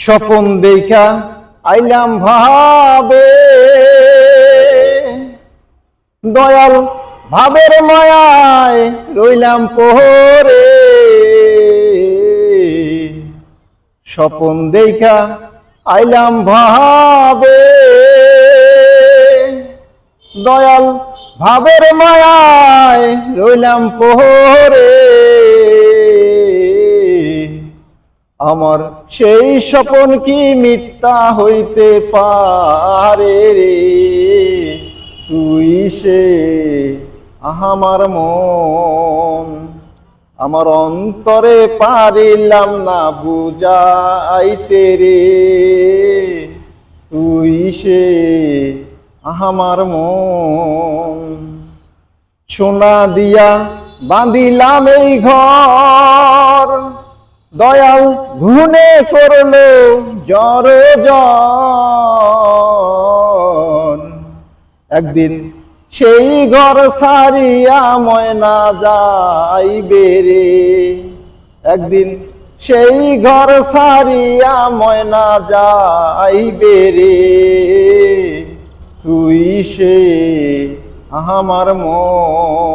স্বপন দেখা আইলাম ভাবে, দয়াল ভাবের মায়ায় রইলাম পরে। স্বপন দেখা আইলাম ভাবে, দয়াল ভাবের মায়ায় রইলাম পরে। আমার সেই স্বপন কি মিথ্যা হইতে পারে রে? তুই সে আমার মন, আমার অন্তরে পারিলাম না বুঝাইতে রে। তুই সে আমার মন, সোনা দিয়া বাঁধিলাম এই ঘর, দয়াল ঘুনে করলো জরে জন। একদিন সেই ঘর সারিয়া ময়না যাইবে রে, একদিন সেই ঘর সারিয়া ময়না যাইবে রে। তুই সে আমার মন।